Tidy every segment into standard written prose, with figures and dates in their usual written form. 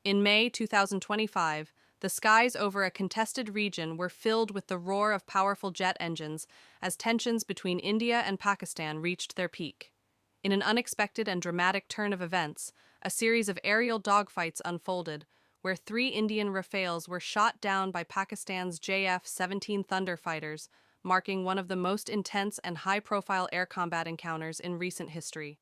In May 2025, the skies over a contested region were filled with the roar of powerful jet engines as tensions between India and Pakistan reached their peak. In an unexpected and dramatic turn of events, a series of aerial dogfights unfolded, where three Indian Rafales were shot down by Pakistan's JF-17 Thunder fighters, marking one of the most intense and high-profile air combat encounters in recent history.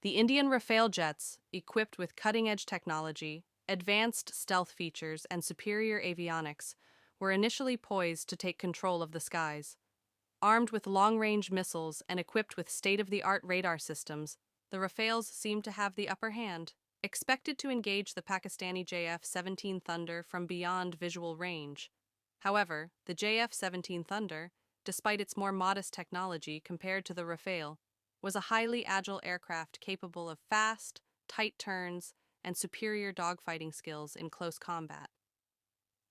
The Indian Rafale jets, equipped with cutting-edge technology, advanced stealth features, and superior avionics, were initially poised to take control of the skies. Armed with long-range missiles and equipped with state-of-the-art radar systems, the Rafales seemed to have the upper hand, expected to engage the Pakistani JF-17 Thunder from beyond visual range. However, the JF-17 Thunder, despite its more modest technology compared to the Rafale, was a highly agile aircraft capable of fast, tight turns, and superior dogfighting skills in close combat.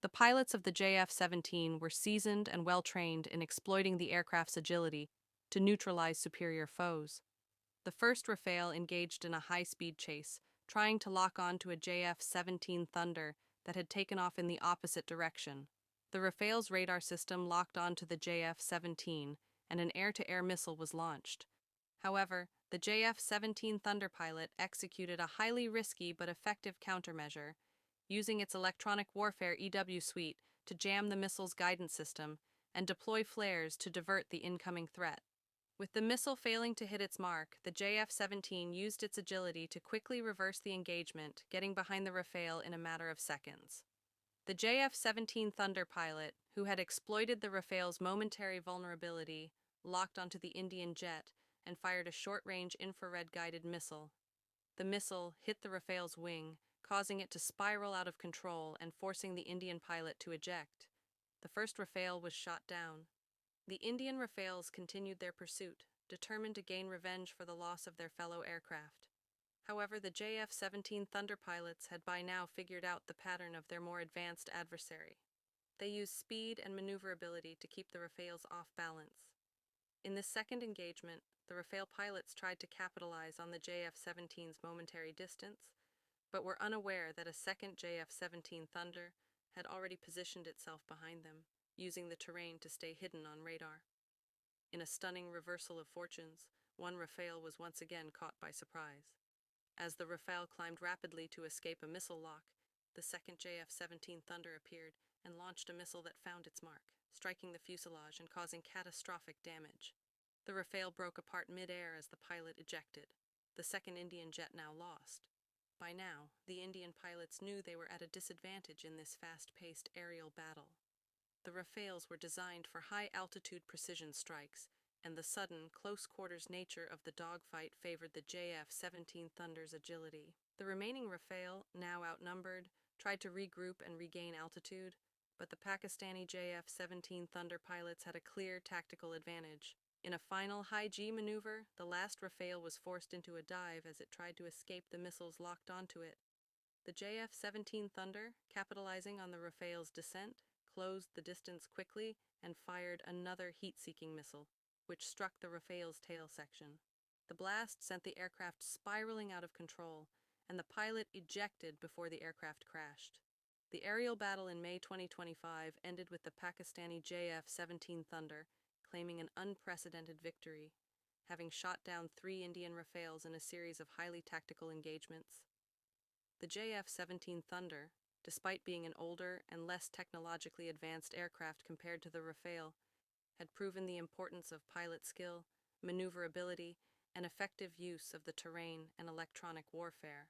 The pilots of the JF-17 were seasoned and well-trained in exploiting the aircraft's agility to neutralize superior foes. The first Rafale engaged in a high-speed chase, trying to lock on to a JF-17 Thunder that had taken off in the opposite direction. The Rafale's radar system locked onto the JF-17, and an air-to-air missile was launched. However, the JF-17 Thunder pilot executed a highly risky but effective countermeasure, using its electronic warfare EW suite to jam the missile's guidance system and deploy flares to divert the incoming threat. With the missile failing to hit its mark, the JF-17 used its agility to quickly reverse the engagement, getting behind the Rafale in a matter of seconds. The JF-17 Thunder pilot, who had exploited the Rafale's momentary vulnerability, locked onto the Indian jet and fired a short-range infrared-guided missile. The missile hit the Rafale's wing, causing it to spiral out of control and forcing the Indian pilot to eject. The first Rafale was shot down. The Indian Rafales continued their pursuit, determined to gain revenge for the loss of their fellow aircraft. However, the JF-17 Thunder pilots had by now figured out the pattern of their more advanced adversary. They used speed and maneuverability to keep the Rafales off balance. In this second engagement, the Rafale pilots tried to capitalize on the JF-17's momentary distance, but were unaware that a second JF-17 Thunder had already positioned itself behind them, using the terrain to stay hidden on radar. In a stunning reversal of fortunes, one Rafale was once again caught by surprise. As the Rafale climbed rapidly to escape a missile lock, the second JF-17 Thunder appeared and launched a missile that found its mark, striking the fuselage and causing catastrophic damage. The Rafale broke apart mid-air as the pilot ejected. The second Indian jet now lost. By now, the Indian pilots knew they were at a disadvantage in this fast-paced aerial battle. The Rafales were designed for high-altitude precision strikes, and the sudden, close-quarters nature of the dogfight favored the JF-17 Thunder's agility. The remaining Rafale, now outnumbered, tried to regroup and regain altitude, but the Pakistani JF-17 Thunder pilots had a clear tactical advantage. In a final high-G maneuver, the last Rafale was forced into a dive as it tried to escape the missiles locked onto it. The JF-17 Thunder, capitalizing on the Rafale's descent, closed the distance quickly and fired another heat-seeking missile, which struck the Rafale's tail section. The blast sent the aircraft spiraling out of control, and the pilot ejected before the aircraft crashed. The aerial battle in May 2025 ended with the Pakistani JF-17 Thunder claiming an unprecedented victory, having shot down three Indian Rafales in a series of highly tactical engagements. The JF-17 Thunder, despite being an older and less technologically advanced aircraft compared to the Rafale, had proven the importance of pilot skill, maneuverability, and effective use of the terrain and electronic warfare.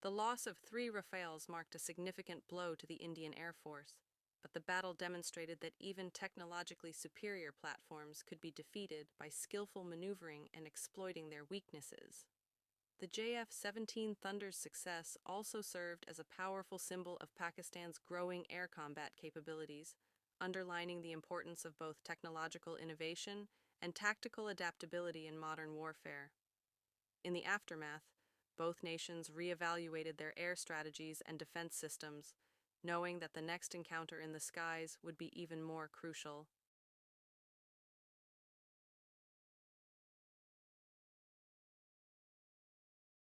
The loss of three Rafales marked a significant blow to the Indian Air Force, but the battle demonstrated that even technologically superior platforms could be defeated by skillful maneuvering and exploiting their weaknesses. The JF-17 Thunder's success also served as a powerful symbol of Pakistan's growing air combat capabilities, underlining the importance of both technological innovation and tactical adaptability in modern warfare. In the aftermath, both nations reevaluated their air strategies and defense systems, knowing that the next encounter in the skies would be even more crucial.